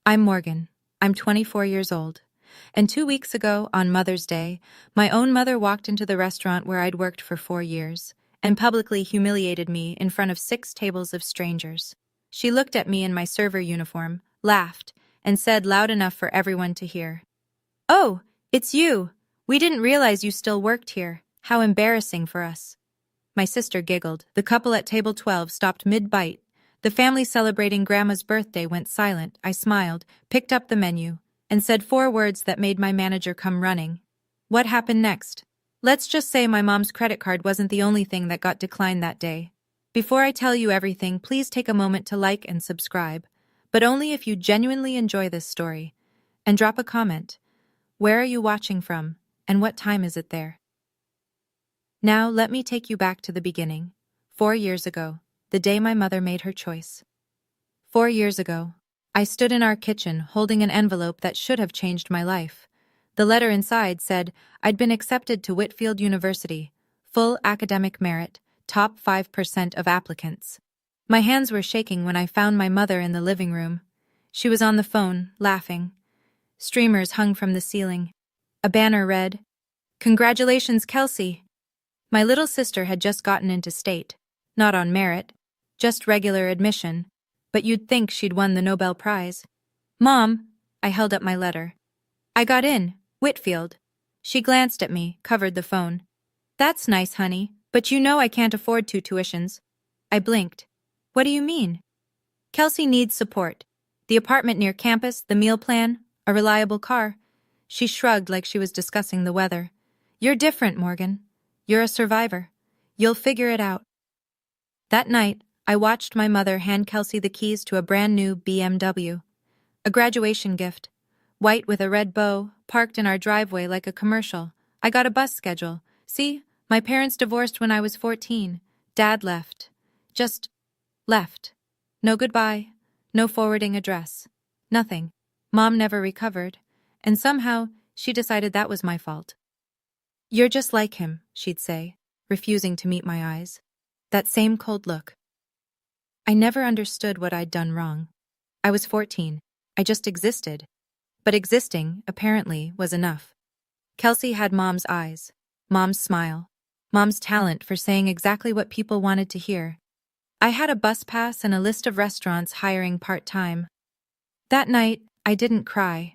I'm Morgan. I'm 24 years old. And 2 weeks ago, on Mother's Day, my own mother walked into the restaurant where I'd worked for 4 years and publicly humiliated me in front of 6 tables of strangers. She looked at me in my server uniform, laughed, and said loud enough for everyone to hear, "Oh, it's you! We didn't realize you still worked here. How embarrassing for us." My sister giggled. The couple at table 12 stopped mid-bite. The family celebrating Grandma's birthday went silent. I smiled, picked up the menu, and said 4 words that made my manager come running. What happened next? Let's just say my mom's credit card wasn't the only thing that got declined that day. Before I tell you everything, please take a moment to like and subscribe, but only if you genuinely enjoy this story. And drop a comment. Where are you watching from, and what time is it there? Now, let me take you back to the beginning. 4 years ago, the day my mother made her choice. 4 years ago, I stood in our kitchen holding an envelope that should have changed my life. The letter inside said I'd been accepted to Whitfield University, full academic merit, top 5% of applicants. My hands were shaking when I found my mother in the living room. She was on the phone, laughing. Streamers hung from the ceiling. A banner read, "Congratulations, Kelsey." My little sister had just gotten into state, not on merit, just regular admission, but you'd think she'd won the Nobel Prize. "Mom," I held up my letter. "I got in, Whitfield." She glanced at me, covered the phone. "That's nice, honey, but you know I can't afford 2 tuitions. I blinked. "What do you mean?" "Kelsey needs support. The apartment near campus, the meal plan, a reliable car." She shrugged like she was discussing the weather. "You're different, Morgan. You're a survivor. You'll figure it out." That night, I watched my mother hand Kelsey the keys to a brand new BMW. A graduation gift. White with a red bow, parked in our driveway like a commercial. I got a bus schedule. See, my parents divorced when I was 14. Dad left. Just left. No goodbye. No forwarding address. Nothing. Mom never recovered. And somehow, she decided that was my fault. "You're just like him," she'd say, refusing to meet my eyes. That same cold look. I never understood what I'd done wrong. I was 14. I just existed. But existing, apparently, was enough. Kelsey had Mom's eyes, Mom's smile, Mom's talent for saying exactly what people wanted to hear. I had a bus pass and a list of restaurants hiring part-time. That night, I didn't cry.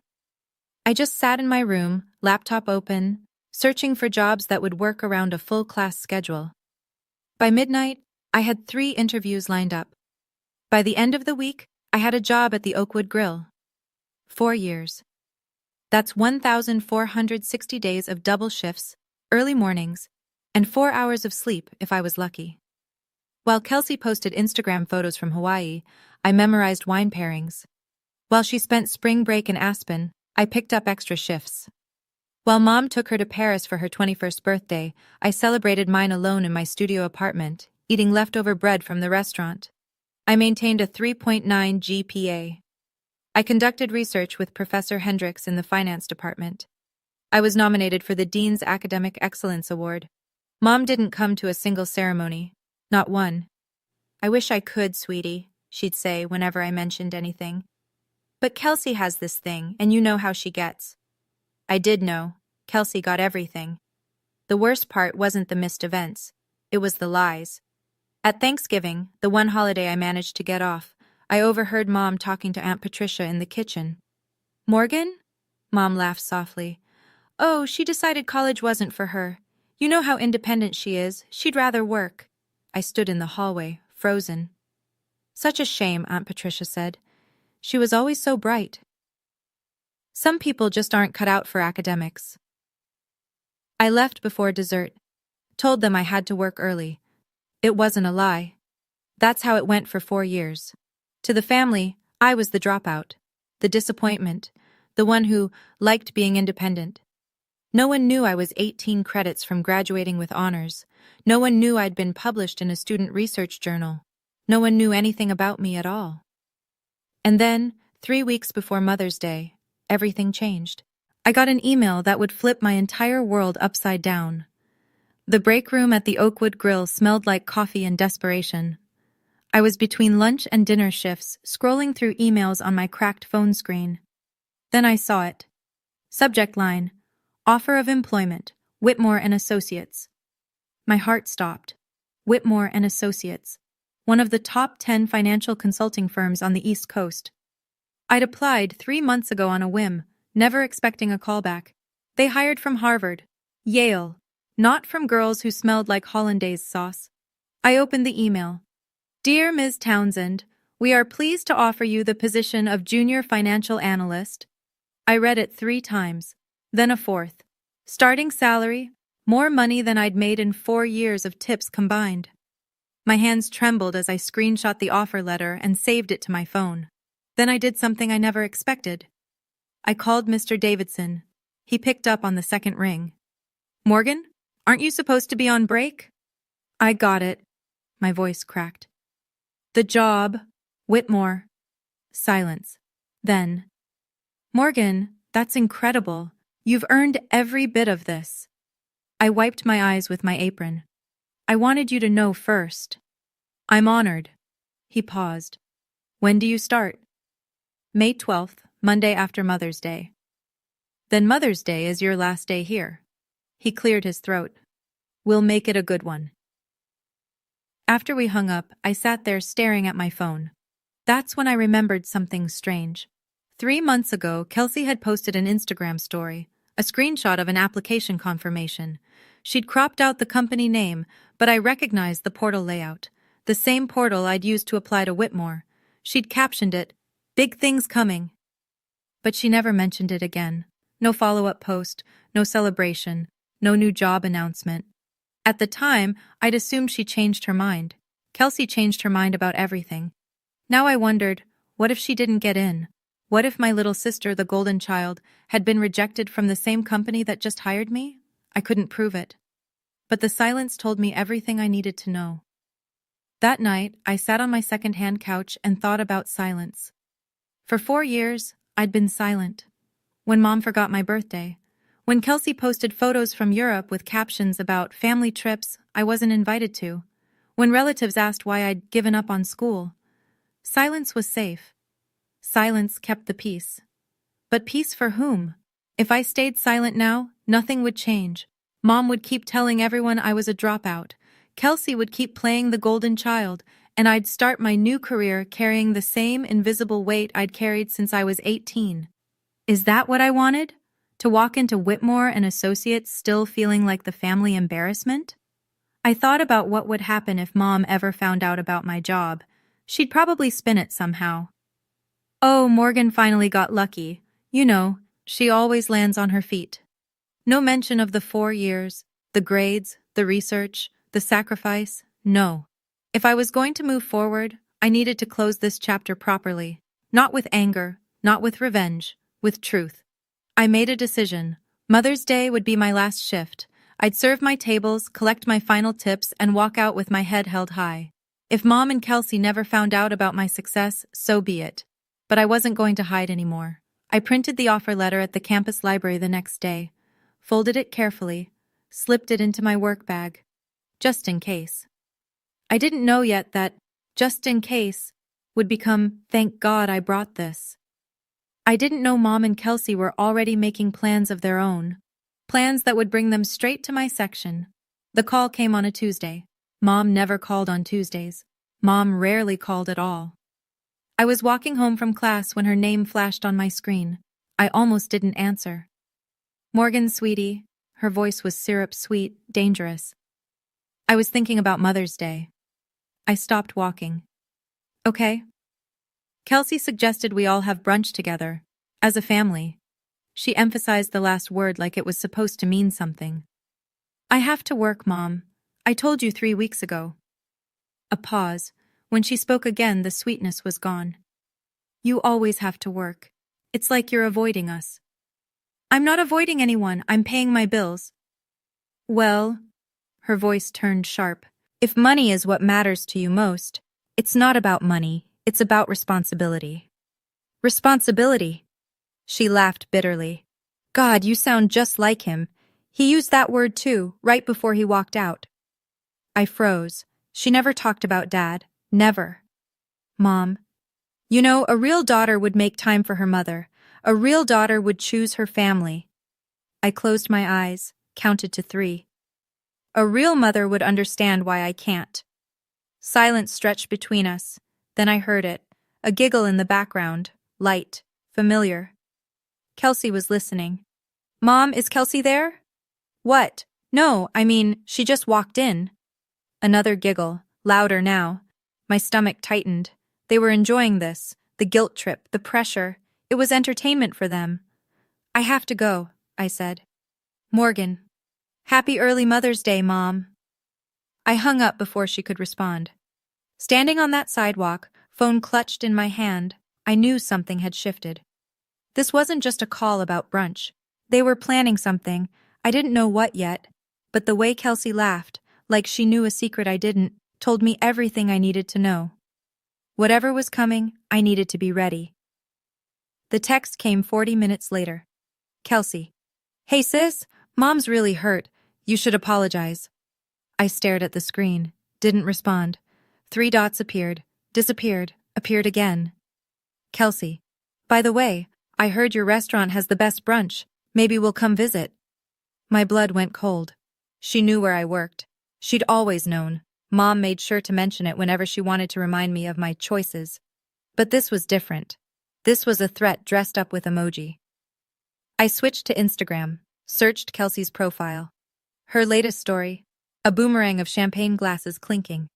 I just sat in my room, laptop open, searching for jobs that would work around a full-class schedule. By midnight, I had 3 interviews lined up. By the end of the week, I had a job at the Oakwood Grill. 4 years. That's 1,460 days of double shifts, early mornings, and 4 hours of sleep if I was lucky. While Kelsey posted Instagram photos from Hawaii, I memorized wine pairings. While she spent spring break in Aspen, I picked up extra shifts. While Mom took her to Paris for her 21st birthday, I celebrated mine alone in my studio apartment, eating leftover bread from the restaurant. I maintained a 3.9 GPA. I conducted research with Professor Hendricks in the finance department. I was nominated for the Dean's Academic Excellence Award. Mom didn't come to a single ceremony, not one. "I wish I could, sweetie," she'd say whenever I mentioned anything. "But Kelsey has this thing, and you know how she gets." I did know. Kelsey got everything. The worst part wasn't the missed events. It was the lies. At Thanksgiving, the one holiday I managed to get off, I overheard Mom talking to Aunt Patricia in the kitchen. "Morgan?" Mom laughed softly. "Oh, she decided college wasn't for her. You know how independent she is. She'd rather work." I stood in the hallway, frozen. "Such a shame," Aunt Patricia said. "She was always so bright." Some people just aren't cut out for academics. I left before dessert. Told them I had to work early. It wasn't a lie. That's how it went for 4 years. To the family, I was the dropout, the disappointment, the one who liked being independent. No one knew I was 18 credits from graduating with honors. No one knew I'd been published in a student research journal. No one knew anything about me at all. And then, 3 weeks before Mother's Day, everything changed. I got an email that would flip my entire world upside down. The break room at the Oakwood Grill smelled like coffee and desperation. I was between lunch and dinner shifts, scrolling through emails on my cracked phone screen. Then I saw it. Subject line: Offer of employment, Whitmore and Associates. My heart stopped. Whitmore and Associates, one of the top 10 financial consulting firms on the East Coast. I'd applied 3 months ago on a whim, never expecting a callback. They hired from Harvard, Yale, not from girls who smelled like hollandaise sauce. I opened the email. Dear Ms. Townsend, we are pleased to offer you the position of Junior Financial Analyst. I read it 3 times, then a 4th. Starting salary, more money than I'd made in 4 years of tips combined. My hands trembled as I screenshot the offer letter and saved it to my phone. Then I did something I never expected. I called Mr. Davidson. He picked up on the second ring. Morgan, aren't you supposed to be on break? I got it. My voice cracked. The job, Whitmore. Silence. Then, Morgan, that's incredible. You've earned every bit of this. I wiped my eyes with my apron. I wanted you to know first. I'm honored. He paused. When do you start? May 12th, Monday after Mother's Day. Then Mother's Day is your last day here. He cleared his throat. We'll make it a good one. After we hung up, I sat there staring at my phone. That's when I remembered something strange. 3 months ago, Kelsey had posted an Instagram story, a screenshot of an application confirmation. She'd cropped out the company name, but I recognized the portal layout, the same portal I'd used to apply to Whitmore. She'd captioned it, "Big things coming." But she never mentioned it again. No follow-up post, no celebration, no new job announcement. At the time, I'd assumed she changed her mind. Kelsey changed her mind about everything. Now I wondered, what if she didn't get in? What if my little sister, the golden child, had been rejected from the same company that just hired me? I couldn't prove it. But the silence told me everything I needed to know. That night, I sat on my second-hand couch and thought about silence. For 4 years, I'd been silent. When Mom forgot my birthday, when Kelsey posted photos from Europe with captions about family trips I wasn't invited to, when relatives asked why I'd given up on school. Silence was safe. Silence kept the peace. But peace for whom? If I stayed silent now, nothing would change. Mom would keep telling everyone I was a dropout. Kelsey would keep playing the golden child, and I'd start my new career carrying the same invisible weight I'd carried since I was 18. Is that what I wanted? To walk into Whitmore and Associates still feeling like the family embarrassment? I thought about what would happen if Mom ever found out about my job. She'd probably spin it somehow. Oh, Morgan finally got lucky. You know, she always lands on her feet. No mention of the 4 years, the grades, the research, the sacrifice, no. If I was going to move forward, I needed to close this chapter properly. Not with anger, not with revenge, with truth. I made a decision. Mother's Day would be my last shift. I'd serve my tables, collect my final tips, and walk out with my head held high. If Mom and Kelsey never found out about my success, so be it. But I wasn't going to hide anymore. I printed the offer letter at the campus library the next day, folded it carefully, slipped it into my work bag, just in case. I didn't know yet that, just in case, would become, thank God I brought this. I didn't know Mom and Kelsey were already making plans of their own, plans that would bring them straight to my section. The call came on a Tuesday. Mom never called on Tuesdays. Mom rarely called at all. I was walking home from class when her name flashed on my screen. I almost didn't answer. Morgan, sweetie. Her voice was syrup sweet, dangerous. I was thinking about Mother's Day. I stopped walking. Okay. Kelsey suggested we all have brunch together, as a family. She emphasized the last word like it was supposed to mean something. I have to work, Mom. I told you 3 weeks ago. A pause. When she spoke again, the sweetness was gone. You always have to work. It's like you're avoiding us. I'm not avoiding anyone. I'm paying my bills. Well, her voice turned sharp. If money is what matters to you most, it's not about money. It's about responsibility. Responsibility? She laughed bitterly. God, you sound just like him. He used that word too, right before he walked out. I froze. She never talked about Dad. Never. Mom. You know, a real daughter would make time for her mother. A real daughter would choose her family. I closed my eyes, counted to 3. A real mother would understand why I can't. Silence stretched between us. Then I heard it. A giggle in the background. Light. Familiar. Kelsey was listening. Mom, is Kelsey there? What? No, I mean, she just walked in. Another giggle, louder now. My stomach tightened. They were enjoying this, the guilt trip, the pressure. It was entertainment for them. I have to go, I said. Morgan. Happy early Mother's Day, Mom. I hung up before she could respond. Standing on that sidewalk, phone clutched in my hand, I knew something had shifted. This wasn't just a call about brunch. They were planning something. I didn't know what yet, but the way Kelsey laughed, like she knew a secret I didn't, told me everything I needed to know. Whatever was coming, I needed to be ready. The text came 40 minutes later. Kelsey. Hey sis, Mom's really hurt. You should apologize. I stared at the screen, didn't respond. 3 dots appeared, disappeared, appeared again. Kelsey. By the way, I heard your restaurant has the best brunch. Maybe we'll come visit. My blood went cold. She knew where I worked. She'd always known. Mom made sure to mention it whenever she wanted to remind me of my choices. But this was different. This was a threat dressed up with emoji. I switched to Instagram, searched Kelsey's profile. Her latest story, a boomerang of champagne glasses clinking.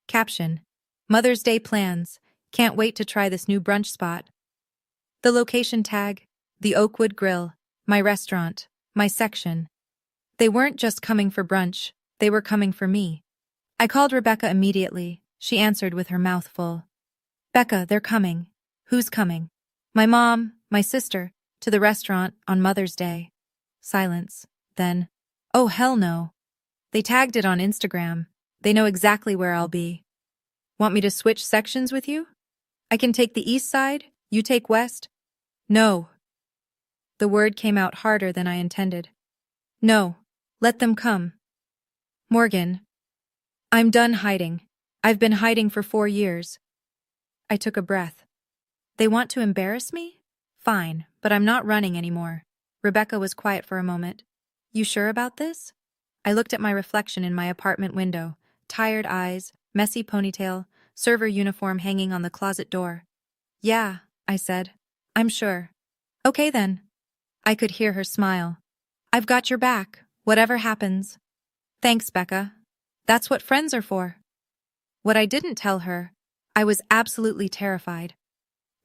Caption, Mother's Day plans, can't wait to try this new brunch spot. The location tag, the Oakwood Grill, my restaurant, my section. They weren't just coming for brunch, they were coming for me. I called Rebecca immediately. She answered with her mouth full. Becca, they're coming. Who's coming? My mom, my sister, to the restaurant on Mother's Day. Silence. Then, oh hell no. They tagged it on Instagram. They know exactly where I'll be. Want me to switch sections with you? I can take the east side, you take west? No. The word came out harder than I intended. No. Let them come. Morgan. I'm done hiding. I've been hiding for 4 years. I took a breath. They want to embarrass me? Fine, but I'm not running anymore. Rebecca was quiet for a moment. You sure about this? I looked at my reflection in my apartment window. Tired eyes, messy ponytail, server uniform hanging on the closet door. Yeah, I said. I'm sure. Okay then. I could hear her smile. I've got your back, whatever happens. Thanks, Becca. That's what friends are for. What I didn't tell her, I was absolutely terrified.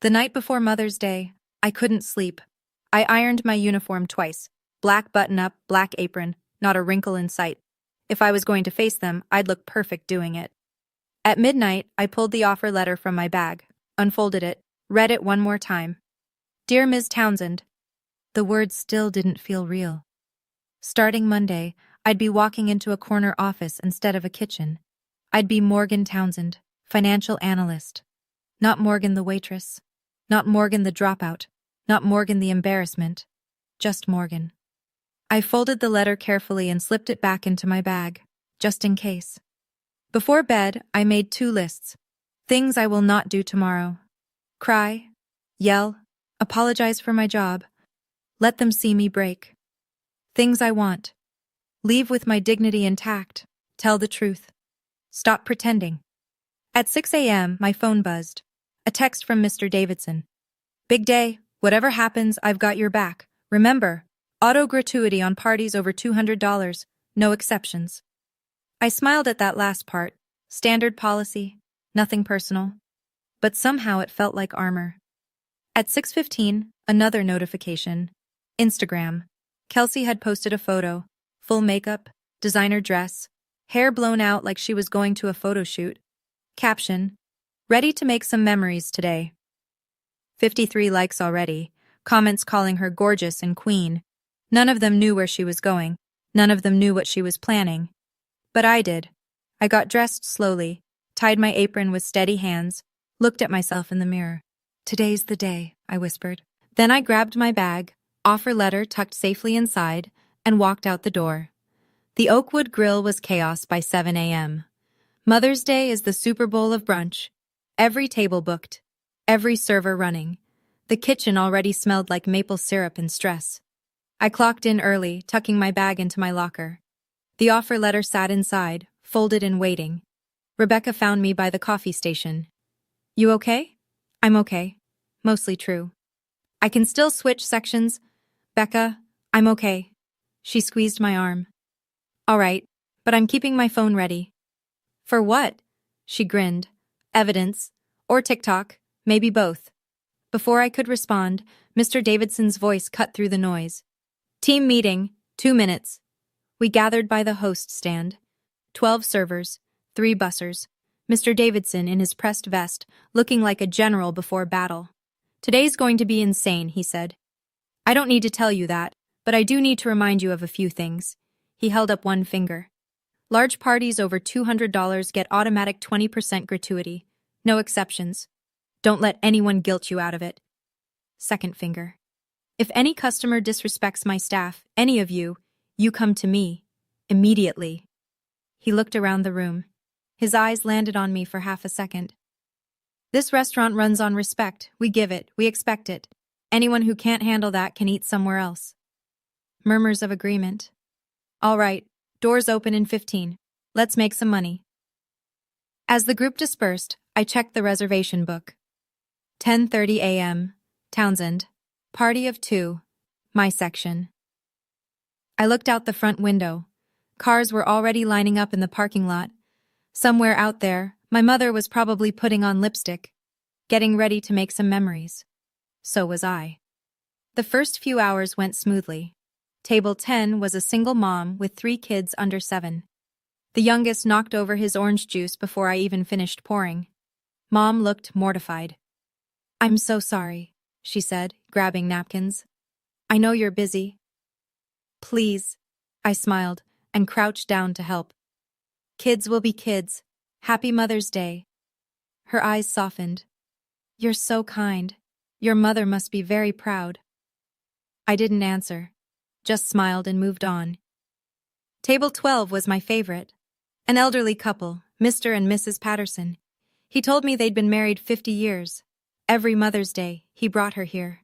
The night before Mother's Day, I couldn't sleep. I ironed my uniform twice. Black button-up, black apron, not a wrinkle in sight. If I was going to face them, I'd look perfect doing it. At midnight, I pulled the offer letter from my bag, unfolded it, read it one more time. Dear Ms. Townsend. The words still didn't feel real. Starting Monday, I'd be walking into a corner office instead of a kitchen. I'd be Morgan Townsend, financial analyst. Not Morgan the waitress. Not Morgan the dropout. Not Morgan the embarrassment. Just Morgan. I folded the letter carefully and slipped it back into my bag, just in case. Before bed, I made 2 lists. Things I will not do tomorrow. Cry. Yell. Apologize for my job. Let them see me break. Things I want. Leave with my dignity intact. Tell the truth. Stop pretending. At 6 a.m., my phone buzzed. A text from Mr. Davidson. Big day. Whatever happens, I've got your back. Remember, auto gratuity on parties over $200. No exceptions. I smiled at that last part. Standard policy. Nothing personal. But somehow it felt like armor. At 6:15, another notification. Instagram. Kelsey had posted a photo. Full makeup, designer dress, hair blown out like she was going to a photo shoot. Caption. Ready to make some memories today. 53 likes already. Comments calling her gorgeous and queen. None of them knew where she was going. None of them knew what she was planning. But I did. I got dressed slowly, tied my apron with steady hands, looked at myself in the mirror. Today's the day, I whispered. Then I grabbed my bag, offer letter tucked safely inside, and walked out the door. The Oakwood Grill was chaos by 7 a.m. Mother's Day is the Super Bowl of brunch. Every table booked. Every server running. The kitchen already smelled like maple syrup and stress. I clocked in early, tucking my bag into my locker. The offer letter sat inside, folded and waiting. Rebecca found me by the coffee station. You okay? I'm okay. Mostly true. I can still switch sections. Becca, I'm okay. She squeezed my arm. All right, but I'm keeping my phone ready. For what? She grinned. Evidence. Or TikTok. Maybe both. Before I could respond, Mr. Davidson's voice cut through the noise. Team meeting, 2 minutes. We gathered by the host stand. 12 servers, 3 bussers. Mr. Davidson in his pressed vest, looking like a general before battle. Today's going to be insane, he said. I don't need to tell you that, but I do need to remind you of a few things. He held up one finger. Large parties over $200 get automatic 20% gratuity. No exceptions. Don't let anyone guilt you out of it. Second finger. If any customer disrespects my staff, any of you, you come to me. Immediately. He looked around the room. His eyes landed on me for half a second. This restaurant runs on respect. We give it. We expect it. Anyone who can't handle that can eat somewhere else. Murmurs of agreement. All right, doors open in 15. Let's make some money. As the group dispersed, I checked the reservation book. 10:30 a.m. Townsend. Party of 2. My section. I looked out the front window. Cars were already lining up in the parking lot. Somewhere out there, my mother was probably putting on lipstick, getting ready to make some memories. So was I. The first few hours went smoothly. Table 10 was a single mom with 3 kids under 7. The youngest knocked over his orange juice before I even finished pouring. Mom looked mortified. I'm so sorry, she said, grabbing napkins. I know you're busy. Please, I smiled and crouched down to help. Kids will be kids. Happy Mother's Day. Her eyes softened. You're so kind. Your mother must be very proud. I didn't answer, just smiled and moved on. Table 12 was my favorite. An elderly couple, Mr. and Mrs. Patterson. He told me they'd been married 50 years. Every Mother's Day, he brought her here.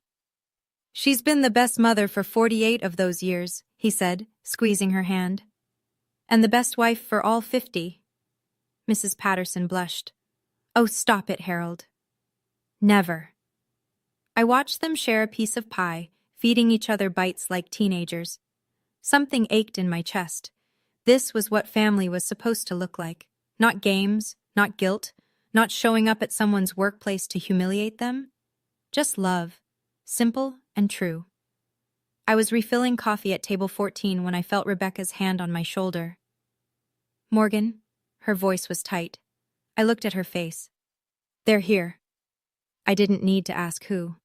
She's been the best mother for 48 of those years, he said, squeezing her hand. And the best wife for all 50. Mrs. Patterson blushed. Oh, stop it, Harold. Never. I watched them share a piece of pie, feeding each other bites like teenagers. Something ached in my chest. This was what family was supposed to look like. Not games, not guilt, not showing up at someone's workplace to humiliate them. Just love. Simple and true. I was refilling coffee at table 14 when I felt Rebecca's hand on my shoulder. Morgan? Her voice was tight. I looked at her face. They're here. I didn't need to ask who.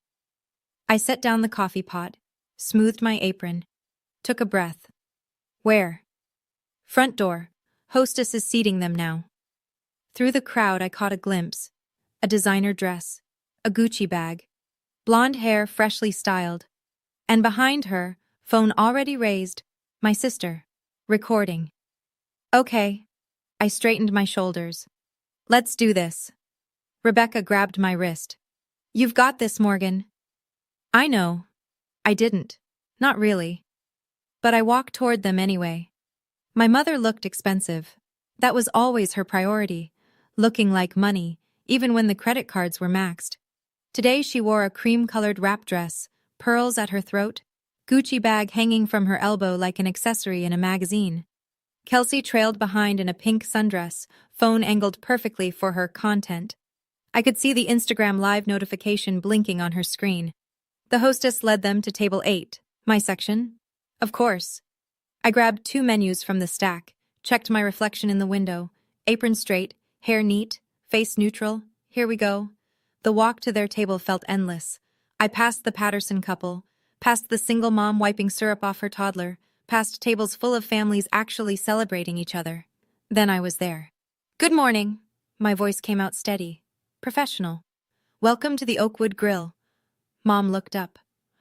I set down the coffee pot, smoothed my apron, took a breath. Where? Front door. Hostess is seating them now. Through the crowd I caught a glimpse. A designer dress. A Gucci bag. Blonde hair freshly styled. And behind her, phone already raised, my sister, recording. Okay. I straightened my shoulders. Let's do this. Rebecca grabbed my wrist. You've got this, Morgan. I know. I didn't. Not really. But I walked toward them anyway. My mother looked expensive. That was always her priority, looking like money, even when the credit cards were maxed. Today she wore a cream-colored wrap dress, pearls at her throat, Gucci bag hanging from her elbow like an accessory in a magazine. Kelsey trailed behind in a pink sundress, phone angled perfectly for her content. I could see the Instagram Live notification blinking on her screen. The hostess led them to table 8, my section. Of course. I grabbed 2 menus from the stack, checked my reflection in the window, apron straight, hair neat, face neutral. Here we go. The walk to their table felt endless. I passed the Patterson couple, past the single mom wiping syrup off her toddler, past tables full of families actually celebrating each other. Then I was there. Good morning. My voice came out steady, professional. Welcome to the Oakwood Grill. Mom looked up.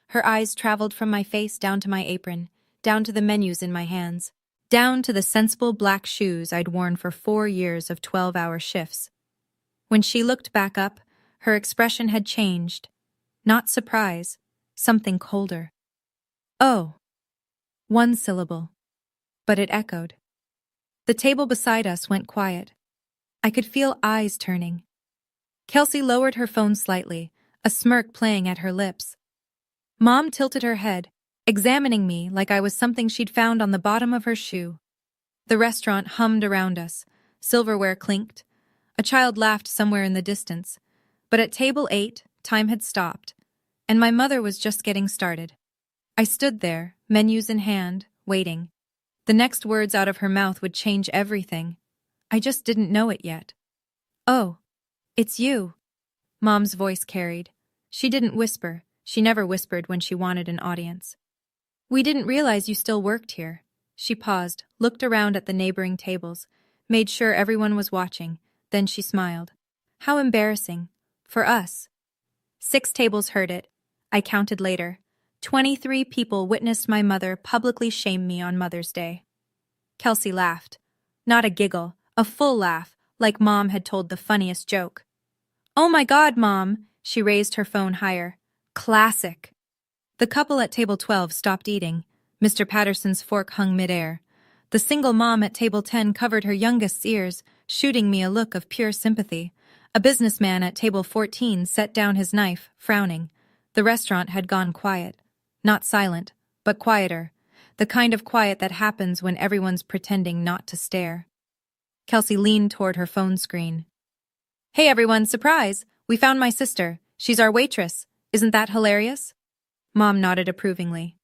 Her eyes traveled from my face down to my apron, down to the menus in my hands, down to the sensible black shoes I'd worn for 4 years of 12-hour shifts. When she looked back up, her expression had changed. Not surprise, something colder. Oh. One syllable. But it echoed. The table beside us went quiet. I could feel eyes turning. Kelsey lowered her phone slightly, a smirk playing at her lips. Mom tilted her head, examining me like I was something she'd found on the bottom of her shoe. The restaurant hummed around us. Silverware clinked. A child laughed somewhere in the distance. But at table 8, time had stopped, and my mother was just getting started. I stood there, menus in hand, waiting. The next words out of her mouth would change everything. I just didn't know it yet. "Oh, it's you," Mom's voice carried. She didn't whisper. She never whispered when she wanted an audience. "We didn't realize you still worked here." She paused, looked around at the neighboring tables, made sure everyone was watching, then she smiled. "How embarrassing. For us." 6 tables heard it. I counted later. 23 people witnessed my mother publicly shame me on Mother's Day. Kelsey laughed. Not a giggle, a full laugh, like Mom had told the funniest joke. "Oh my God, Mom!" She raised her phone higher. "Classic." The couple at table 12 stopped eating. Mr. Patterson's fork hung midair. The single mom at table 10 covered her youngest's ears, shooting me a look of pure sympathy. A businessman at table 14 set down his knife, frowning. The restaurant had gone quiet. Not silent, but quieter. The kind of quiet that happens when everyone's pretending not to stare. Kelsey leaned toward her phone screen. "Hey everyone, surprise! We found my sister. She's our waitress. Isn't that hilarious?" Mom nodded approvingly.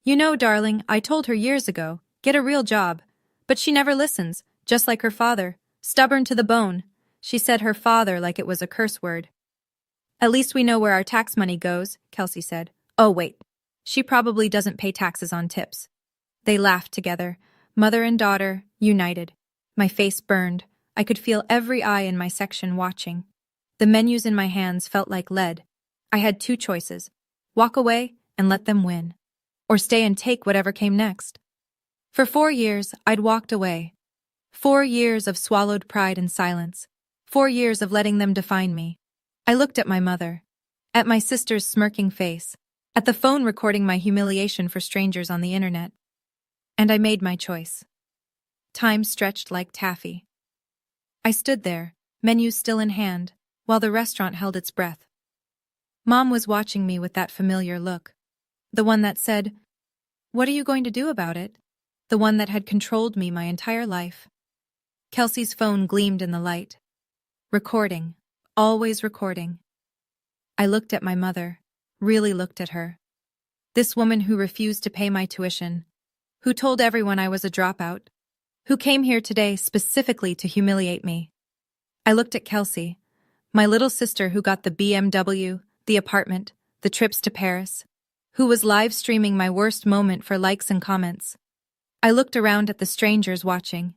"You know, darling, I told her years ago, get a real job. But she never listens, just like her father. Stubborn to the bone." She said her father like it was a curse word. "At least we know where our tax money goes," Kelsey said. "Oh, wait. She probably doesn't pay taxes on tips." They laughed together, mother and daughter, united. My face burned. I could feel every eye in my section watching. The menus in my hands felt like lead. I had 2 choices: walk away and let them win, or stay and take whatever came next. For 4 years, I'd walked away. 4 years of swallowed pride and silence. 4 years of letting them define me. I looked at my mother, at my sister's smirking face, at the phone recording my humiliation for strangers on the internet. And I made my choice. Time stretched like taffy. I stood there, menus still in hand, while the restaurant held its breath. Mom was watching me with that familiar look. The one that said, "What are you going to do about it?" The one that had controlled me my entire life. Kelsey's phone gleamed in the light. Recording. Always recording. I looked at my mother, really looked at her. This woman who refused to pay my tuition, who told everyone I was a dropout, who came here today specifically to humiliate me. I looked at Kelsey, my little sister who got the BMW, the apartment, the trips to Paris, who was live streaming my worst moment for likes and comments. I looked around at the strangers watching,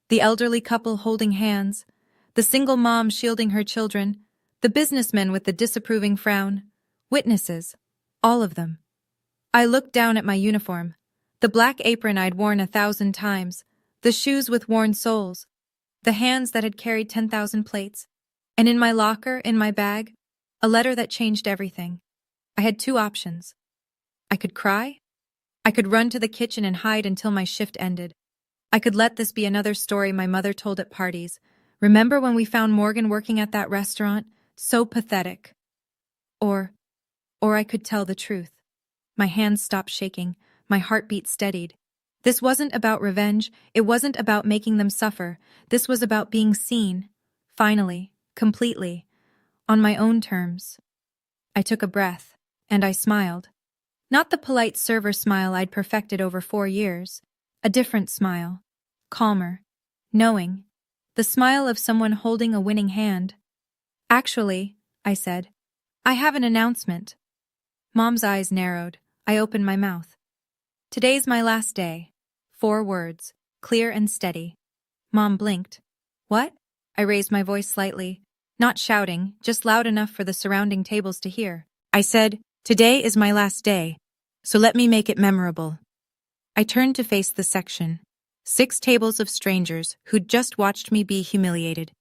the elderly couple holding hands, the single mom shielding her children, the businessman with the disapproving frown, witnesses, all of them. I looked down at my uniform, the black apron I'd worn 1,000 times, the shoes with worn soles, the hands that had carried 10,000 plates, and in my locker, in my bag, a letter that changed everything. I had 2 options. I could cry. I could run to the kitchen and hide until my shift ended. I could let this be another story my mother told at parties. "Remember when we found Morgan working at that restaurant? So pathetic." Or I could tell the truth. My hands stopped shaking, my heartbeat steadied. This wasn't about revenge, it wasn't about making them suffer. This was about being seen, finally, completely, on my own terms. I took a breath, and I smiled. Not the polite server smile I'd perfected over 4 years. A different smile. Calmer. Knowing. The smile of someone holding a winning hand. "Actually," I said, "I have an announcement." Mom's eyes narrowed. I opened my mouth. "Today's my last day." 4 words, clear and steady. Mom blinked. "What?" I raised my voice slightly, not shouting, just loud enough for the surrounding tables to hear. I said, "Today is my last day, so let me make it memorable." I turned to face the section. 6 tables of strangers who'd just watched me be humiliated.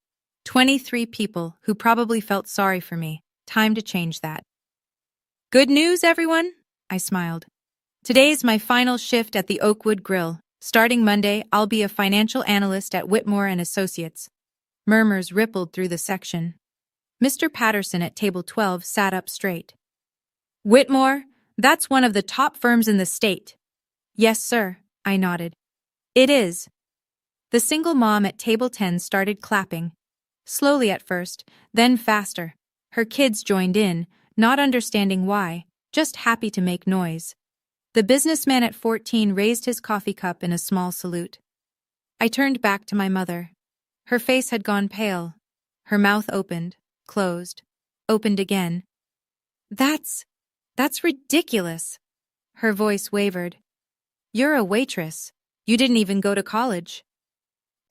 23 people who probably felt sorry for me. Time to change that. Good news, everyone? I smiled. Today's my final shift at the Oakwood Grill. Starting Monday, I'll be a financial analyst at Whitmore and Associates. Murmurs rippled through the section. Mr. Patterson at table 12 sat up straight. Whitmore? That's one of the top firms in the state. Yes, sir, I nodded. It is. The single mom at table 10 started clapping. Slowly at first, then faster. Her kids joined in, not understanding why, just happy to make noise. The businessman at 14 raised his coffee cup in a small salute. I turned back to my mother. Her face had gone pale. Her mouth opened, closed, opened again. That's ridiculous. Her voice wavered. You're a waitress. You didn't even go to college.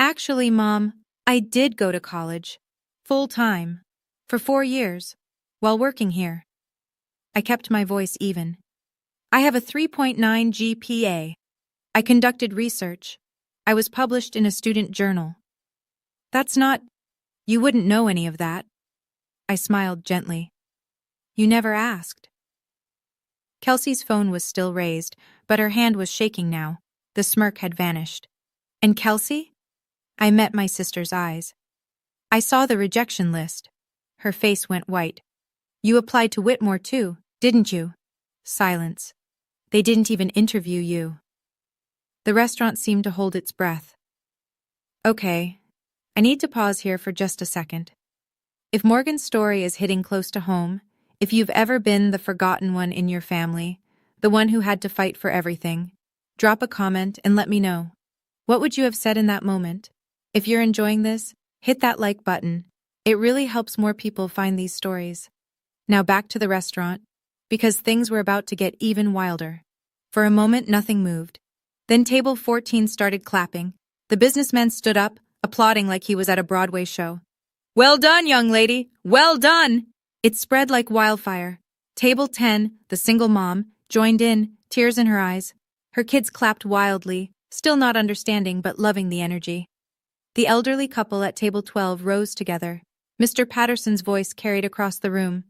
Actually, Mom, I did go to college. Full time. For 4 years. While working here. I kept my voice even. I have a 3.9 GPA. I conducted research. I was published in a student journal. That's not... You wouldn't know any of that. I smiled gently. You never asked. Kelsey's phone was still raised, but her hand was shaking now. The smirk had vanished. And Kelsey? I met my sister's eyes. I saw the rejection list. Her face went white. You applied to Whitmore too, didn't you? Silence. They didn't even interview you. The restaurant seemed to hold its breath. Okay, I need to pause here for just a second. If Morgan's story is hitting close to home, if you've ever been the forgotten one in your family, the one who had to fight for everything, drop a comment and let me know. What would you have said in that moment? If you're enjoying this, hit that like button. It really helps more people find these stories. Now back to the restaurant, because things were about to get even wilder. For a moment, nothing moved. Then table 14 started clapping. The businessman stood up, applauding like he was at a Broadway show. Well done, young lady! Well done! It spread like wildfire. Table 10, the single mom, joined in, tears in her eyes. Her kids clapped wildly, still not understanding but loving the energy. The elderly couple at table 12 rose together. Mr. Patterson's voice carried across the room.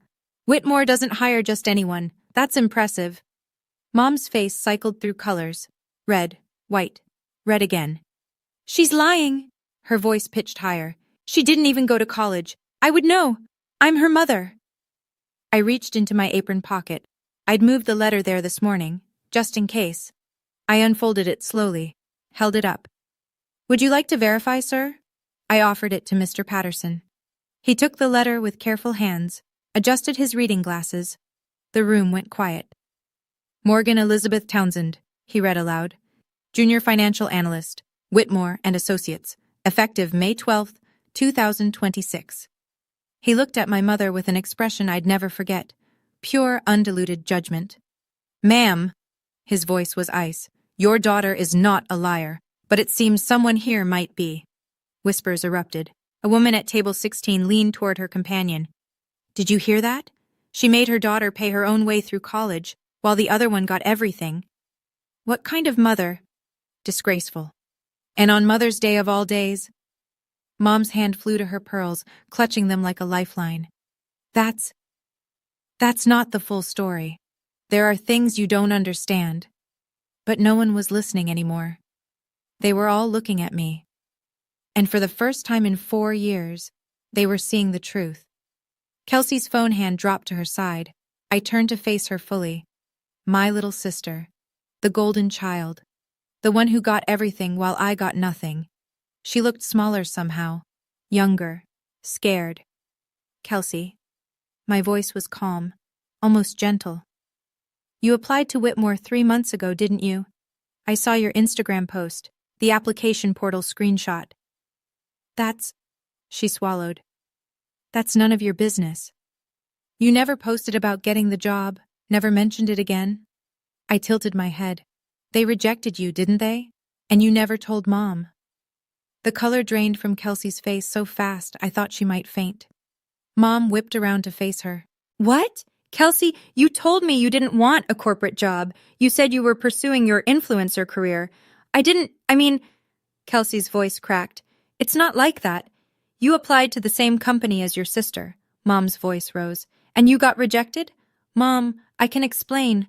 Whitmore doesn't hire just anyone. That's impressive. Mom's face cycled through colors. Red, white, red again. She's lying. Her voice pitched higher. She didn't even go to college. I would know. I'm her mother. I reached into my apron pocket. I'd moved the letter there this morning, just in case. I unfolded it slowly, held it up. Would you like to verify, sir? I offered it to Mr. Patterson. He took the letter with careful hands, adjusted his reading glasses. The room went quiet. Morgan Elizabeth Townsend, he read aloud. Junior Financial Analyst, Whitmore and Associates, effective May 12, 2026. He looked at my mother with an expression I'd never forget. Pure, undiluted judgment. Ma'am, his voice was ice, your daughter is not a liar, but it seems someone here might be. Whispers erupted. A woman at table 16 leaned toward her companion. Did you hear that? She made her daughter pay her own way through college, while the other one got everything. What kind of mother? Disgraceful. And on Mother's Day of all days? Mom's hand flew to her pearls, clutching them like a lifeline. That's not the full story. There are things you don't understand. But no one was listening anymore. They were all looking at me. And for the first time in 4 years, they were seeing the truth. Kelsey's phone hand dropped to her side. I turned to face her fully. My little sister. The golden child. The one who got everything while I got nothing. She looked smaller somehow. Younger. Scared. Kelsey. My voice was calm. Almost gentle. You applied to Whitmore 3 months ago, didn't you? I saw your Instagram post. The application portal screenshot. She swallowed. That's none of your business. You never posted about getting the job, never mentioned it again? I tilted my head. They rejected you, didn't they? And you never told Mom. The color drained from Kelsey's face so fast I thought she might faint. Mom whipped around to face her. What? Kelsey, you told me you didn't want a corporate job. You said you were pursuing your influencer career. Kelsey's voice cracked. It's not like that. You applied to the same company as your sister. Mom's voice rose. And you got rejected? Mom, I can explain.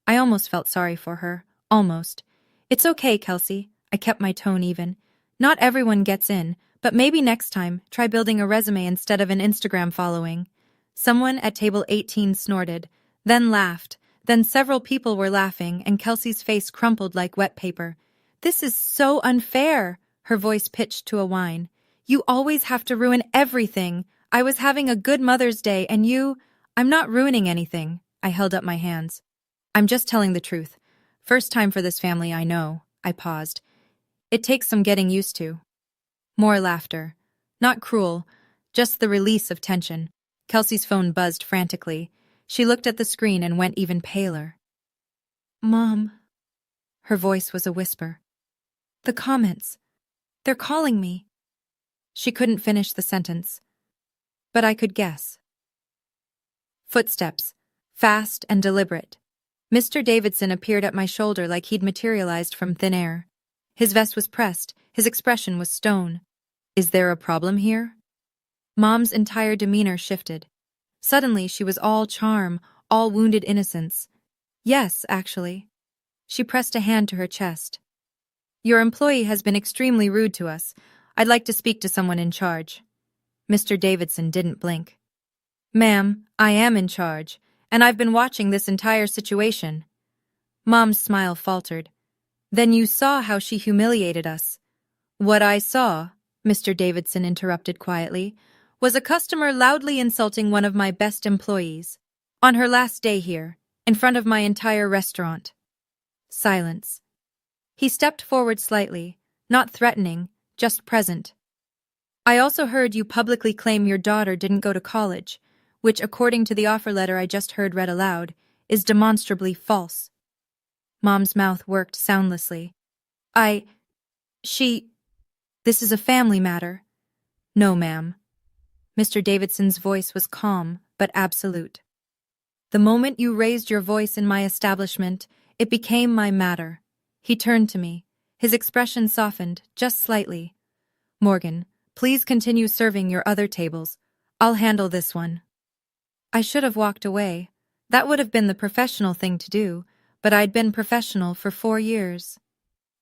I almost felt sorry for her. Almost. It's okay, Kelsey. I kept my tone even. Not everyone gets in, but maybe next time, try building a resume instead of an Instagram following. Someone at table 18 snorted, then laughed. Then several people were laughing, and Kelsey's face crumpled like wet paper. This is so unfair, her voice pitched to a whine. You always have to ruin everything. I was having a good Mother's Day, and you— I'm not ruining anything. I held up my hands. I'm just telling the truth. First time for this family, I know. I paused. It takes some getting used to. More laughter. Not cruel, just the release of tension. Kelsey's phone buzzed frantically. She looked at the screen and went even paler. Mom. Her voice was a whisper. The comments. They're calling me. She couldn't finish the sentence. But I could guess. Footsteps. Fast and deliberate. Mr. Davidson appeared at my shoulder like he'd materialized from thin air. His vest was pressed, his expression was stone. Is there a problem here? Mom's entire demeanor shifted. Suddenly she was all charm, all wounded innocence. Yes, actually. She pressed a hand to her chest. Your employee has been extremely rude to us. I'd like to speak to someone in charge. Mr. Davidson didn't blink. Ma'am, I am in charge, and I've been watching this entire situation. Mom's smile faltered. Then you saw how she humiliated us. What I saw, Mr. Davidson interrupted quietly, was a customer loudly insulting one of my best employees. On her last day here, in front of my entire restaurant. Silence. He stepped forward slightly, not threatening, just present. I also heard you publicly claim your daughter didn't go to college, which, according to the offer letter I just heard read aloud, is demonstrably false. Mom's mouth worked soundlessly. This is a family matter. No, ma'am. Mr. Davidson's voice was calm, but absolute. The moment you raised your voice in my establishment, it became my matter. He turned to me. His expression softened, just slightly. Morgan, please continue serving your other tables. I'll handle this one. I should have walked away. That would have been the professional thing to do, but I'd been professional for 4 years.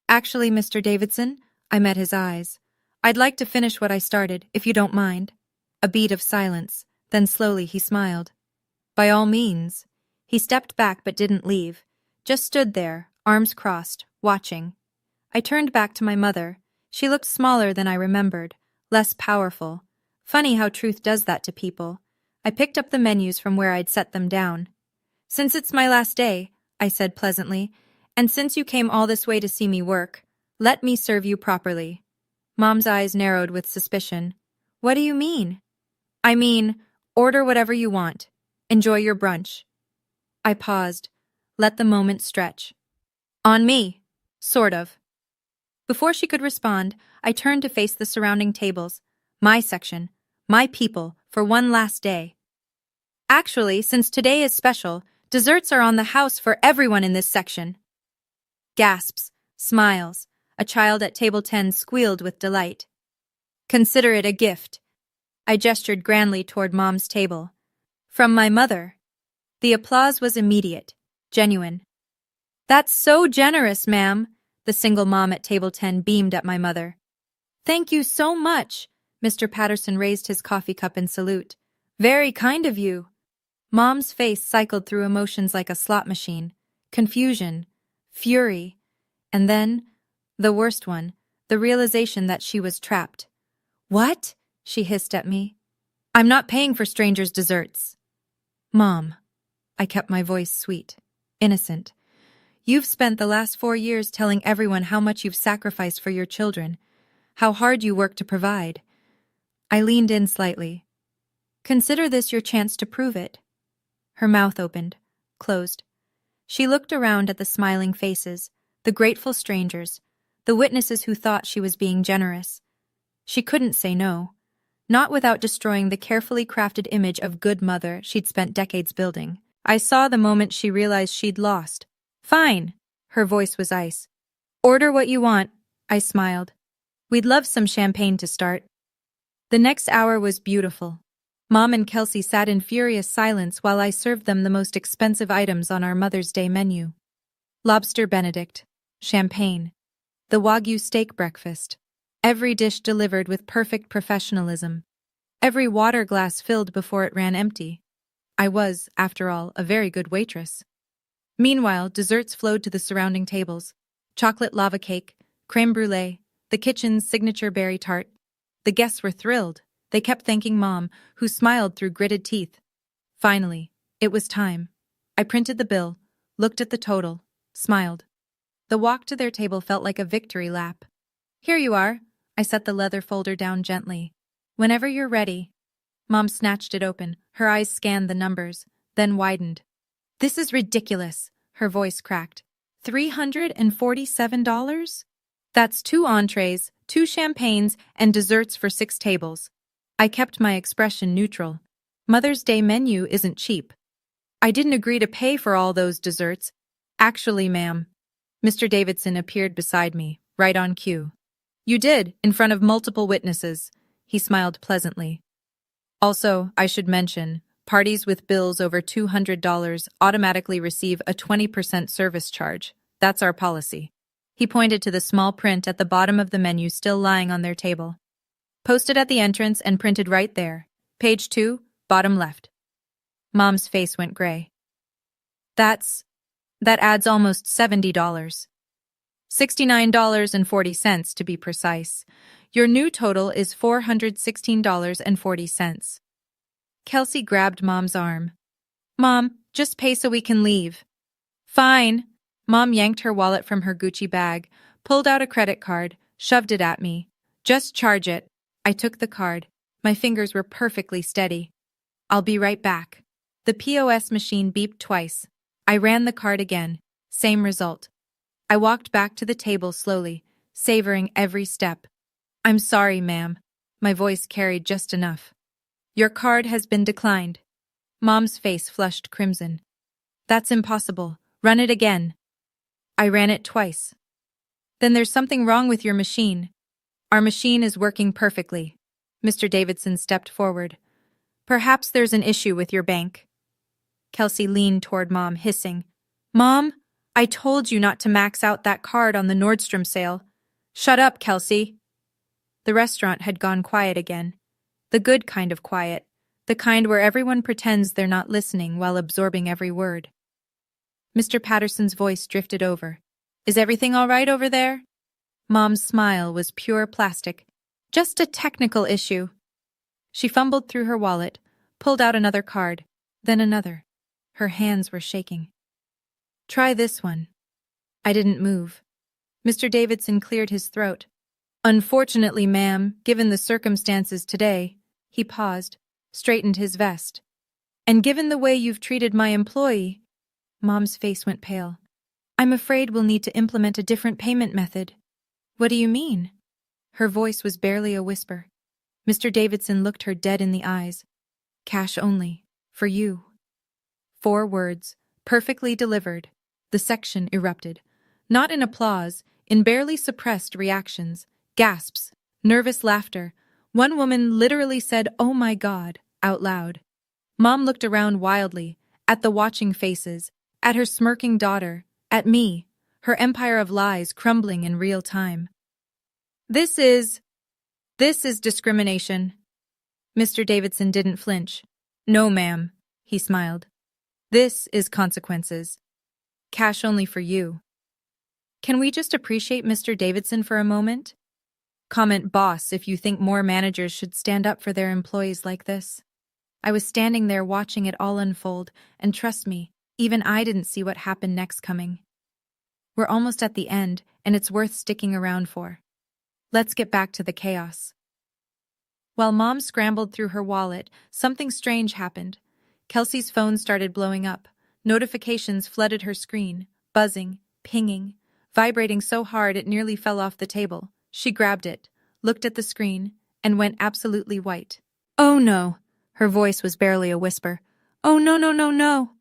Actually, Mr. Davidson, I met his eyes. I'd like to finish what I started, if you don't mind. A beat of silence, then slowly he smiled. By all means. He stepped back but didn't leave, just stood there, arms crossed, watching. I turned back to my mother. She looked smaller than I remembered, less powerful. Funny how truth does that to people. I picked up the menus from where I'd set them down. Since it's my last day, I said pleasantly, and since you came all this way to see me work, let me serve you properly. Mom's eyes narrowed with suspicion. What do you mean? I mean, order whatever you want. Enjoy your brunch. I paused. Let the moment stretch. On me. Sort of. Before she could respond, I turned to face the surrounding tables. My section. My people, for one last day. Actually, since today is special, desserts are on the house for everyone in this section. Gasps. Smiles. A child at table 10 squealed with delight. Consider it a gift. I gestured grandly toward Mom's table. From my mother. The applause was immediate, genuine. That's so generous, ma'am. The single mom at table 10 beamed at my mother. Thank you so much. Mr. Patterson raised his coffee cup in salute. Very kind of you. Mom's face cycled through emotions like a slot machine. Confusion. Fury. And then, the worst one, the realization that she was trapped. What? She hissed at me. I'm not paying for strangers' desserts. Mom. I kept my voice sweet, innocent. You've spent the last 4 years telling everyone how much you've sacrificed for your children, how hard you work to provide. I leaned in slightly. Consider this your chance to prove it. Her mouth opened, closed. She looked around at the smiling faces, the grateful strangers, the witnesses who thought she was being generous. She couldn't say no, not without destroying the carefully crafted image of good mother she'd spent decades building. I saw the moment she realized she'd lost. Fine. Her voice was ice. Order what you want. I smiled. We'd love some champagne to start. The next hour was beautiful. Mom and Kelsey sat in furious silence while I served them the most expensive items on our Mother's Day menu. Lobster Benedict, champagne, the Wagyu steak breakfast. Every dish delivered with perfect professionalism. Every water glass filled before it ran empty. I was, after all, a very good waitress. Meanwhile, desserts flowed to the surrounding tables. Chocolate lava cake, creme brulee, the kitchen's signature berry tart. The guests were thrilled. They kept thanking Mom, who smiled through gritted teeth. Finally, it was time. I printed the bill, looked at the total, smiled. The walk to their table felt like a victory lap. Here you are. I set the leather folder down gently. Whenever you're ready. Mom snatched it open. Her eyes scanned the numbers, then widened. This is ridiculous, her voice cracked. $347? That's 2 entrees, 2 champagnes, and desserts for 6 tables. I kept my expression neutral. Mother's Day menu isn't cheap. I didn't agree to pay for all those desserts. Actually, ma'am. Mr. Davidson appeared beside me, right on cue. You did, in front of multiple witnesses. He smiled pleasantly. Also, I should mention, parties with bills over $200 automatically receive a 20% service charge. That's our policy. He pointed to the small print at the bottom of the menu still lying on their table. Posted at the entrance and printed right there. Page 2, bottom left. Mom's face went gray. That adds almost $70. $69.40 to be precise. Your new total is $416.40. Kelsey grabbed Mom's arm. Mom, just pay so we can leave. Fine. Mom yanked her wallet from her Gucci bag, pulled out a credit card, shoved it at me. Just charge it. I took the card. My fingers were perfectly steady. I'll be right back. The POS machine beeped twice. I ran the card again. Same result. I walked back to the table slowly, savoring every step. I'm sorry, ma'am. My voice carried just enough. Your card has been declined. Mom's face flushed crimson. That's impossible. Run it again. I ran it twice. Then there's something wrong with your machine. Our machine is working perfectly. Mr. Davidson stepped forward. Perhaps there's an issue with your bank. Kelsey leaned toward Mom, hissing. Mom, I told you not to max out that card on the Nordstrom sale. Shut up, Kelsey. The restaurant had gone quiet again. The good kind of quiet. The kind where everyone pretends they're not listening while absorbing every word. Mr. Patterson's voice drifted over. Is everything all right over there? Mom's smile was pure plastic. Just a technical issue. She fumbled through her wallet, pulled out another card, then another. Her hands were shaking. Try this one. I didn't move. Mr. Davidson cleared his throat. Unfortunately, ma'am, given the circumstances today, he paused, straightened his vest. And given the way you've treated my employee, Mom's face went pale. I'm afraid we'll need to implement a different payment method. What do you mean? Her voice was barely a whisper. Mr. Davidson looked her dead in the eyes. Cash only. For you. 4 words, perfectly delivered. The section erupted. Not in applause, in barely suppressed reactions, gasps, nervous laughter. One woman literally said, "Oh my God," out loud. Mom looked around wildly, at the watching faces, at her smirking daughter, at me, her empire of lies crumbling in real time. This is discrimination. Mr. Davidson didn't flinch. No, ma'am, he smiled. This is consequences. Cash only for you. Can we just appreciate Mr. Davidson for a moment? Comment boss if you think more managers should stand up for their employees like this. I was standing there watching it all unfold, and trust me, even I didn't see what happened next coming. We're almost at the end, and it's worth sticking around for. Let's get back to the chaos. While Mom scrambled through her wallet, something strange happened. Kelsey's phone started blowing up. Notifications flooded her screen, buzzing, pinging, vibrating so hard it nearly fell off the table. She grabbed it, looked at the screen, and went absolutely white. Oh no! Her voice was barely a whisper. Oh no, no, no, no!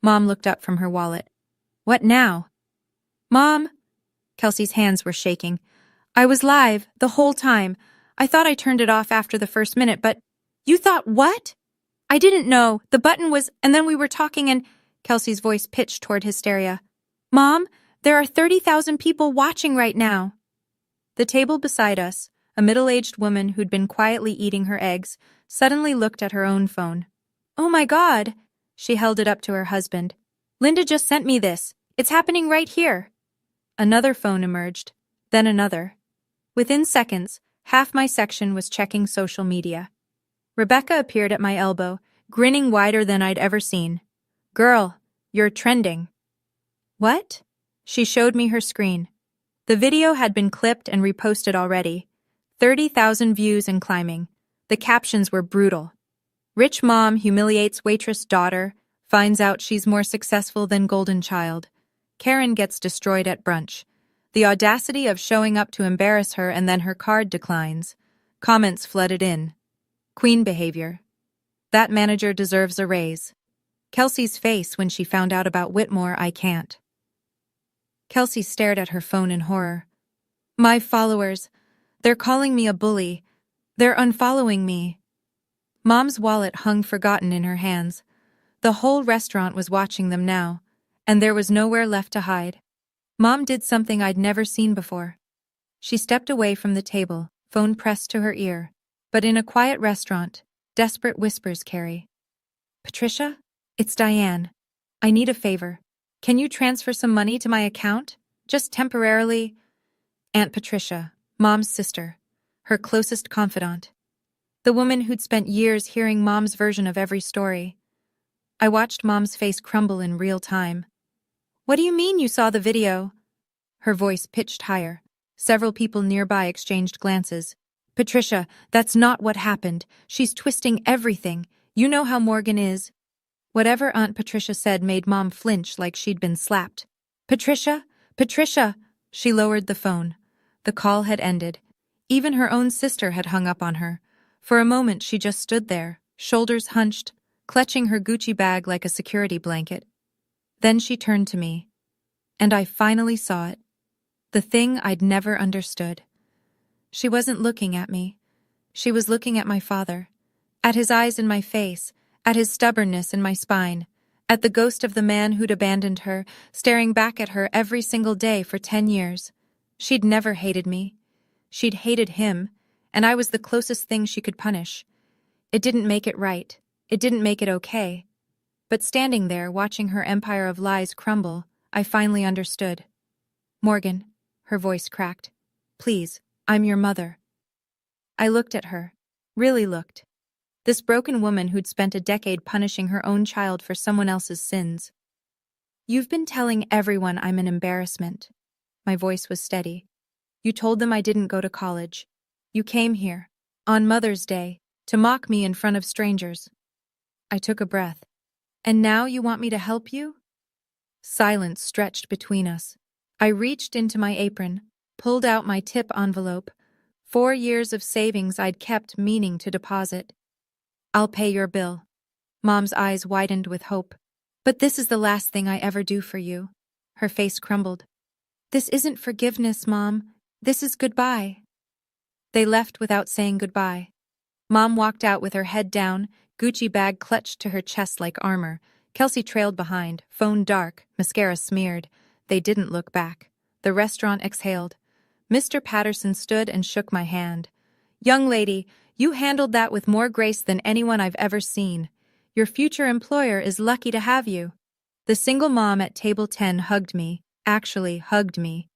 Mom looked up from her wallet. What now? Mom! Kelsey's hands were shaking. I was live, the whole time. I thought I turned it off after the first minute, but you thought what? I didn't know. The button was, and then we were talking and Kelsey's voice pitched toward hysteria. Mom, there are 30,000 people watching right now. The table beside us, a middle-aged woman who'd been quietly eating her eggs, suddenly looked at her own phone. Oh my God! She held it up to her husband. Linda just sent me this. It's happening right here. Another phone emerged, then another. Within seconds, half my section was checking social media. Rebecca appeared at my elbow, grinning wider than I'd ever seen. Girl, you're trending. What? She showed me her screen. The video had been clipped and reposted already. 30,000 views and climbing. The captions were brutal. Rich mom humiliates waitress daughter, finds out she's more successful than golden child. Karen gets destroyed at brunch. The audacity of showing up to embarrass her and then her card declines. Comments flooded in. Queen behavior. That manager deserves a raise. Kelsey's face when she found out about Whitmore, I can't. Kelsey stared at her phone in horror. My followers. They're calling me a bully. They're unfollowing me. Mom's wallet hung forgotten in her hands. The whole restaurant was watching them now, and there was nowhere left to hide. Mom did something I'd never seen before. She stepped away from the table, phone pressed to her ear. But in a quiet restaurant, desperate whispers carry. Patricia? It's Diane. I need a favor. Can you transfer some money to my account? Just temporarily? Aunt Patricia, Mom's sister, her closest confidant. The woman who'd spent years hearing Mom's version of every story. I watched Mom's face crumble in real time. What do you mean you saw the video? Her voice pitched higher. Several people nearby exchanged glances. Patricia, that's not what happened. She's twisting everything. You know how Morgan is. Whatever Aunt Patricia said made Mom flinch like she'd been slapped. Patricia? Patricia! She lowered the phone. The call had ended. Even her own sister had hung up on her. For a moment she just stood there, shoulders hunched, clutching her Gucci bag like a security blanket. Then she turned to me. And I finally saw it. The thing I'd never understood. She wasn't looking at me. She was looking at my father. At his eyes in my face, at his stubbornness in my spine, at the ghost of the man who'd abandoned her, staring back at her every single day for 10 years. She'd never hated me. She'd hated him, and I was the closest thing she could punish. It didn't make it right. It didn't make it okay. But standing there, watching her empire of lies crumble, I finally understood. Morgan, her voice cracked. Please, I'm your mother. I looked at her. Really looked. This broken woman who'd spent a decade punishing her own child for someone else's sins. You've been telling everyone I'm an embarrassment. My voice was steady. You told them I didn't go to college. You came here, on Mother's Day, to mock me in front of strangers. I took a breath. And now you want me to help you? Silence stretched between us. I reached into my apron, pulled out my tip envelope, 4 years of savings I'd kept meaning to deposit. I'll pay your bill. Mom's eyes widened with hope. But this is the last thing I ever do for you. Her face crumbled. This isn't forgiveness, Mom. This is goodbye. They left without saying goodbye. Mom walked out with her head down, Gucci bag clutched to her chest like armor. Kelsey trailed behind, phone dark, mascara smeared. They didn't look back. The restaurant exhaled. Mr. Patterson stood and shook my hand. Young lady, you handled that with more grace than anyone I've ever seen. Your future employer is lucky to have you. The single mom at table 10 hugged me, actually hugged me.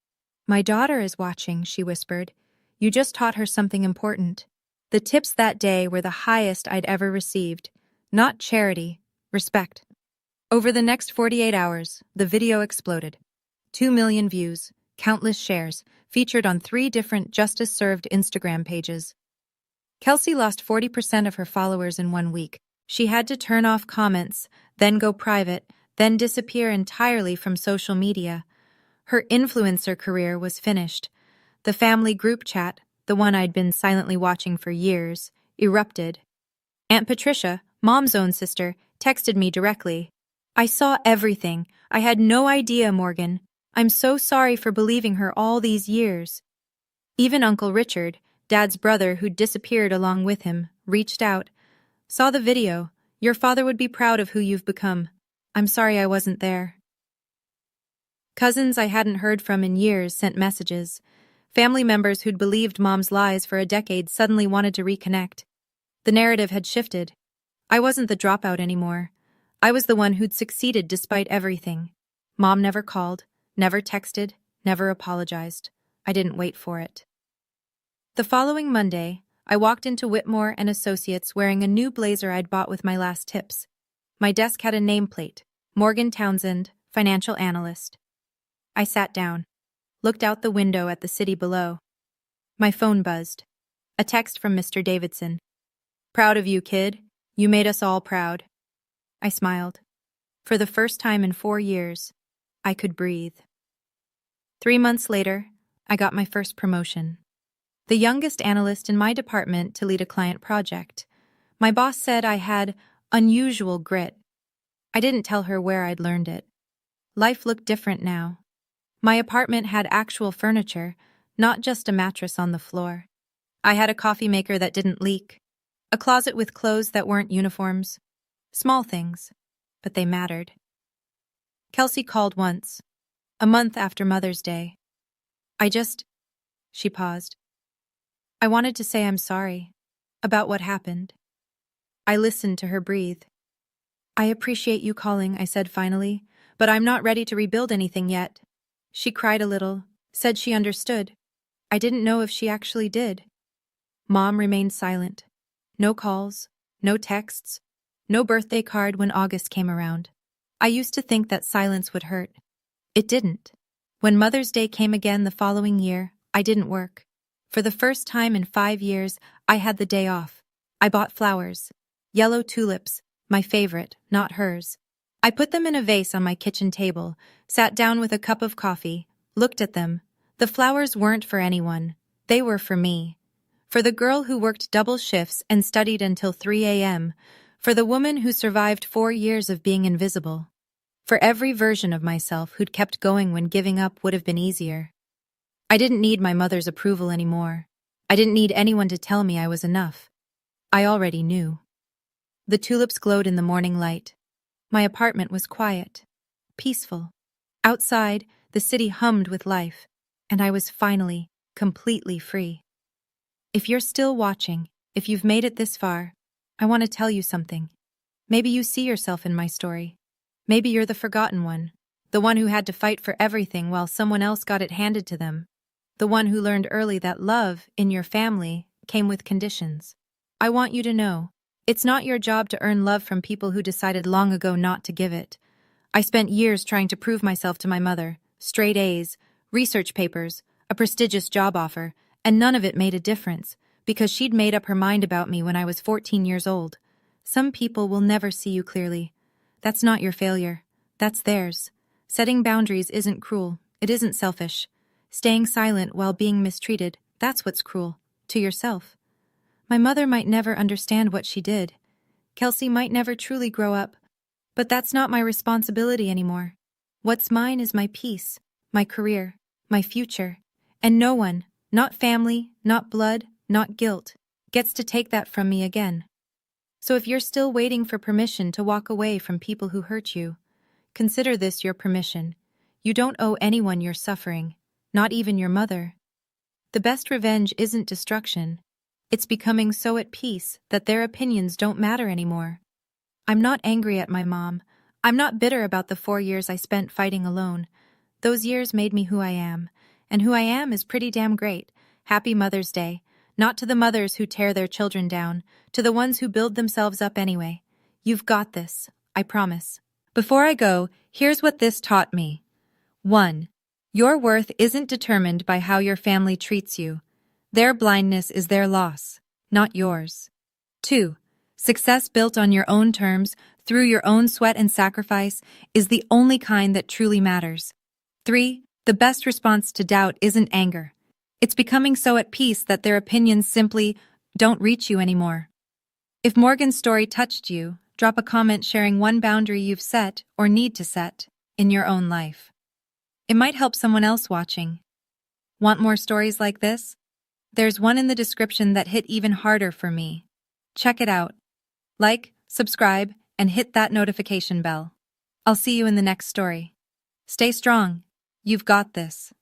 My daughter is watching, she whispered. You just taught her something important. The tips that day were the highest I'd ever received. Not charity, respect. Over the next 48 hours, the video exploded. 2 million views, countless shares, featured on 3 different justice-served Instagram pages. Kelsey lost 40% of her followers in 1 week. She had to turn off comments, then go private, then disappear entirely from social media. Her influencer career was finished. The family group chat, the one I'd been silently watching for years, erupted. Aunt Patricia, Mom's own sister, texted me directly. I saw everything. I had no idea, Morgan. I'm so sorry for believing her all these years. Even Uncle Richard, Dad's brother, who'd disappeared along with him, reached out. Saw the video. Your father would be proud of who you've become. I'm sorry I wasn't there. Cousins I hadn't heard from in years sent messages. Family members who'd believed Mom's lies for a decade suddenly wanted to reconnect. The narrative had shifted. I wasn't the dropout anymore. I was the one who'd succeeded despite everything. Mom never called, never texted, never apologized. I didn't wait for it. The following Monday, I walked into Whitmore and Associates wearing a new blazer I'd bought with my last tips. My desk had a nameplate, Morgan Townsend, financial analyst. I sat down, looked out the window at the city below. My phone buzzed. A text from Mr. Davidson. Proud of you, kid. You made us all proud. I smiled. For the first time in 4 years, I could breathe. 3 months later, I got my first promotion. The youngest analyst in my department to lead a client project. My boss said I had unusual grit. I didn't tell her where I'd learned it. Life looked different now. My apartment had actual furniture, not just a mattress on the floor. I had a coffee maker that didn't leak, a closet with clothes that weren't uniforms. Small things, but they mattered. Kelsey called once, a month after Mother's Day. She paused. I wanted to say I'm sorry about what happened. I listened to her breathe. I appreciate you calling, I said finally, but I'm not ready to rebuild anything yet. She cried a little, said she understood. I didn't know if she actually did. Mom remained silent. No calls, no texts, no birthday card when August came around. I used to think that silence would hurt. It didn't. When Mother's Day came again the following year, I didn't work. For the first time in 5 years, I had the day off. I bought flowers. Yellow tulips, my favorite, not hers. I put them in a vase on my kitchen table, sat down with a cup of coffee, looked at them. The flowers weren't for anyone. They were for me. For the girl who worked double shifts and studied until 3 a.m., for the woman who survived 4 years of being invisible. For every version of myself who'd kept going when giving up would have been easier. I didn't need my mother's approval anymore. I didn't need anyone to tell me I was enough. I already knew. The tulips glowed in the morning light. My apartment was quiet, peaceful. Outside, the city hummed with life, and I was finally completely free. If you're still watching, if you've made it this far, I want to tell you something. Maybe you see yourself in my story. Maybe you're the forgotten one, the one who had to fight for everything while someone else got it handed to them. The one who learned early that love, in your family, came with conditions. I want you to know, it's not your job to earn love from people who decided long ago not to give it. I spent years trying to prove myself to my mother, straight A's, research papers, a prestigious job offer, and none of it made a difference, because she'd made up her mind about me when I was 14 years old. Some people will never see you clearly. That's not your failure. That's theirs. Setting boundaries isn't cruel. It isn't selfish. Staying silent while being mistreated, that's what's cruel. To yourself. My mother might never understand what she did. Kelsey might never truly grow up. But that's not my responsibility anymore. What's mine is my peace, my career, my future. And no one, not family, not blood, not guilt, gets to take that from me again. So if you're still waiting for permission to walk away from people who hurt you, consider this your permission. You don't owe anyone your suffering, not even your mother. The best revenge isn't destruction. It's becoming so at peace that their opinions don't matter anymore. I'm not angry at my mom. I'm not bitter about the 4 years I spent fighting alone. Those years made me who I am, and who I am is pretty damn great. Happy Mother's Day. Not to the mothers who tear their children down, to the ones who build themselves up anyway. You've got this, I promise. Before I go, here's what this taught me. 1. Your worth isn't determined by how your family treats you. Their blindness is their loss, not yours. 2. Success built on your own terms, through your own sweat and sacrifice, is the only kind that truly matters. 3. The best response to doubt isn't anger. It's becoming so at peace that their opinions simply don't reach you anymore. If Morgan's story touched you, drop a comment sharing one boundary you've set or need to set in your own life. It might help someone else watching. Want more stories like this? There's one in the description that hit even harder for me. Check it out. Like, subscribe, and hit that notification bell. I'll see you in the next story. Stay strong. You've got this.